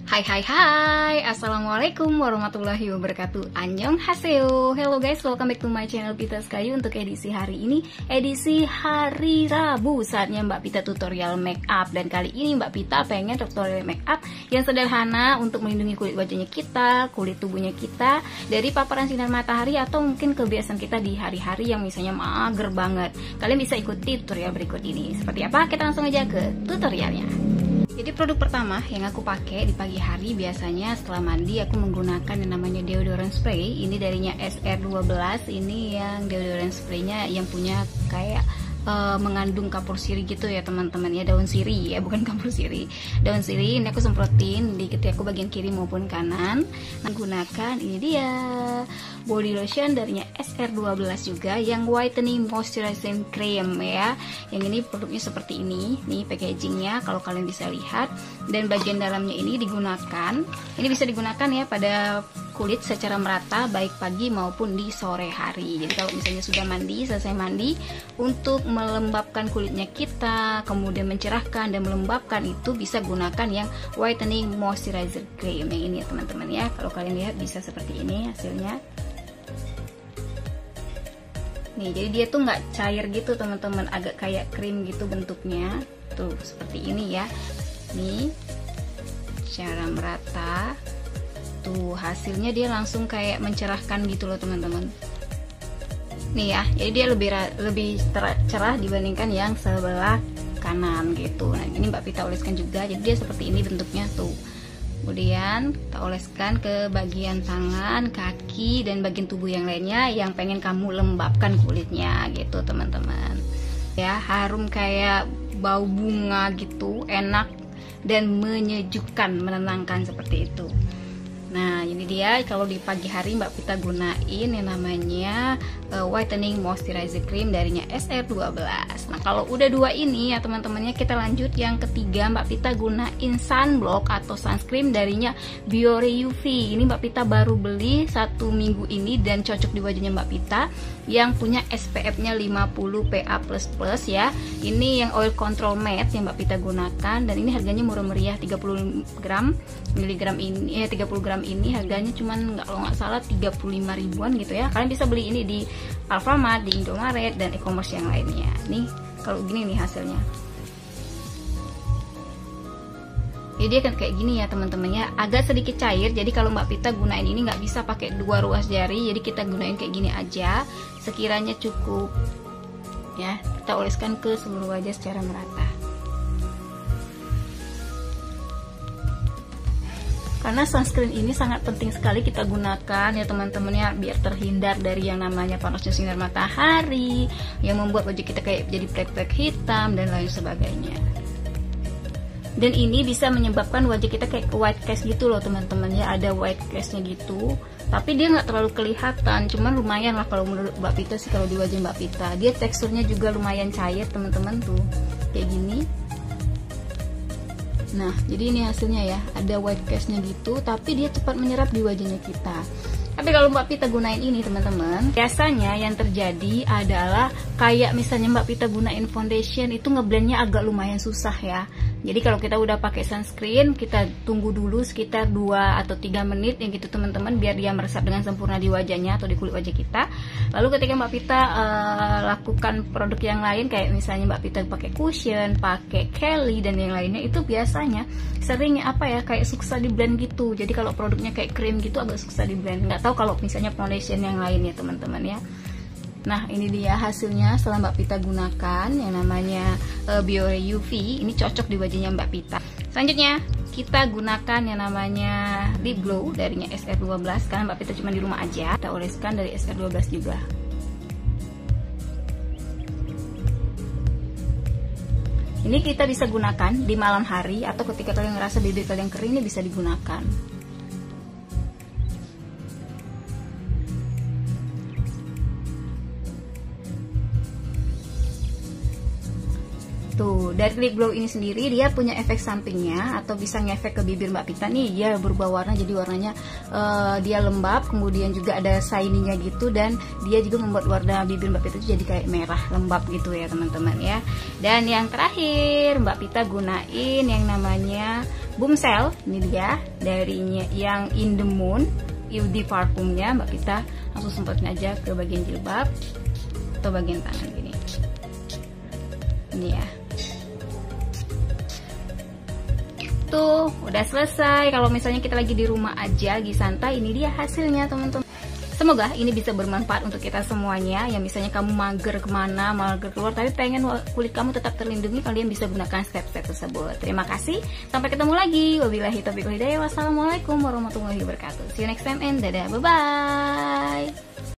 Hai hai hai, Assalamualaikum warahmatullahi wabarakatuh. Annyeonghaseyo. Hello guys, welcome back to my channel Pita Sky. Untuk edisi hari ini, edisi hari Rabu, saatnya Mbak Pita tutorial make up. Dan kali ini Mbak Pita pengen tutorial make up yang sederhana untuk melindungi kulit wajahnya kita, kulit tubuhnya kita dari paparan sinar matahari atau mungkin kebiasaan kita di hari-hari yang misalnya mager banget. Kalian bisa ikuti tutorial berikut ini. Seperti apa? Kita langsung aja ke tutorialnya. Jadi produk pertama yang aku pakai di pagi hari biasanya setelah mandi aku menggunakan yang namanya deodorant spray. Ini darinya SR12. Ini yang deodorant spraynya yang punya kayak mengandung kapur sirih gitu ya teman-teman ya, daun sirih ya, bukan kapur sirih, daun sirih. Ini aku semprotin di ketiakku bagian kiri maupun kanan. Menggunakan ini dia body lotion darinya SR12 juga yang whitening moisturizing cream ya. Yang ini produknya seperti ini, nih packagingnya kalau kalian bisa lihat. Dan bagian dalamnya ini digunakan, ini bisa digunakan ya pada kulit secara merata baik pagi maupun di sore hari. Jadi kalau misalnya sudah mandi, selesai mandi, untuk melembabkan kulitnya kita, kemudian mencerahkan dan melembabkan, itu bisa gunakan yang whitening moisturizer cream yang ini ya teman-teman ya. Kalau kalian lihat bisa seperti ini hasilnya. Nih, jadi dia tuh nggak cair gitu teman-teman, agak kayak krim gitu bentuknya. Tuh seperti ini ya. Nih, secara merata. Tuh hasilnya dia langsung kayak mencerahkan gitu loh teman-teman. Nih ya, jadi dia lebih cerah dibandingkan yang sebelah kanan gitu. Nah ini Mbak Pita oleskan juga, jadi dia seperti ini bentuknya tuh. Kemudian kita oleskan ke bagian tangan, kaki, dan bagian tubuh yang lainnya yang pengen kamu lembabkan kulitnya gitu teman-teman. Ya, harum kayak bau bunga gitu, enak dan menyejukkan, menenangkan seperti itu. Nah ini dia kalau di pagi hari Mbak Pita gunain yang namanya whitening moisturizer cream darinya SR12. Nah kalau udah dua ini ya teman-temannya, kita lanjut yang ketiga. Mbak Pita gunain sunblock atau sunscreen darinya Biore UV. Ini Mbak Pita baru beli 1 minggu ini dan cocok di wajahnya Mbak Pita, yang punya SPF nya 50 PA++ ya. Ini yang oil control matte yang Mbak Pita gunakan, dan ini harganya murah meriah, 30 miligram ini 30 gram ini harganya cuman kalau nggak salah 35 ribuan gitu ya. Kalian bisa beli ini di Alfamart, di Indomaret, dan e-commerce yang lainnya. Nih kalau gini nih hasilnya. Jadi dia kan kayak gini ya teman-temannya, agak sedikit cair. Jadi kalau Mbak Pita gunain ini nggak bisa pakai 2 ruas jari, jadi kita gunain kayak gini aja, sekiranya cukup ya. Kita oleskan ke seluruh wajah secara merata. Karena sunscreen ini sangat penting sekali kita gunakan ya teman-teman ya, biar terhindar dari yang namanya panasnya sinar matahari yang membuat wajah kita kayak jadi plek-plek hitam dan lain sebagainya. Dan ini bisa menyebabkan wajah kita kayak white cast gitu loh teman-teman ya, ada white castnya gitu. Tapi dia nggak terlalu kelihatan, cuman lumayan lah kalau menurut Mbak Pita sih. Kalau di wajah Mbak Pita, dia teksturnya juga lumayan cair teman-teman tuh, kayak gini. Nah, jadi ini hasilnya ya, ada white castnya gitu, tapi dia cepat menyerap di wajahnya kita. Tapi kalau Mbak Pita gunain ini teman-teman, biasanya yang terjadi adalah kayak misalnya Mbak Pita gunain foundation itu ngeblendnya agak lumayan susah ya. Jadi kalau kita udah pakai sunscreen, kita tunggu dulu sekitar 2 atau 3 menit yang gitu teman-teman, biar dia meresap dengan sempurna di wajahnya atau di kulit wajah kita. Lalu ketika Mbak Pita lakukan produk yang lain, kayak misalnya Mbak Pita pakai cushion, pakai Kelly, dan yang lainnya, itu biasanya sering apa ya, kayak susah di blend gitu. Jadi kalau produknya kayak krim gitu agak susah di blend. Nggak tahu kalau misalnya foundation yang lain ya teman-teman ya. Nah ini dia hasilnya setelah Mbak Pita gunakan yang namanya Biore UV. Ini cocok di wajahnya Mbak Pita. Selanjutnya kita gunakan yang namanya lip glow darinya SR12. Karena Mbak Pita cuma di rumah aja, kita oleskan dari SR12 juga. Ini kita bisa gunakan di malam hari atau ketika kalian ngerasa bibir kalian kering, ini bisa digunakan. Tuh, dari lip glow ini sendiri dia punya efek sampingnya atau bisa ngefek ke bibir Mbak Pita nih. Dia berubah warna, jadi warnanya dia lembab, kemudian juga ada shiny-nya gitu, dan dia juga membuat warna bibir Mbak Pita itu jadi kayak merah lembab gitu ya teman-teman ya. Dan yang terakhir Mbak Pita gunain yang namanya Boomshell, ini dia darinya yang In The Moon Eau de Parfumnya. Mbak Vita langsung semprotin aja ke bagian jilbab atau bagian tangan gini. Ini ya. Tuh, udah selesai. Kalau misalnya kita lagi di rumah aja, lagi santai, ini dia hasilnya teman-teman. Semoga ini bisa bermanfaat untuk kita semuanya. Yang misalnya kamu mager kemana, mager keluar, tapi pengen kulit kamu tetap terlindungi, kalian bisa gunakan step-step tersebut. Terima kasih, sampai ketemu lagi. Wabillahi taufiq wal hidayah. Wassalamualaikum warahmatullahi wabarakatuh. See you next time and dadah, bye-bye.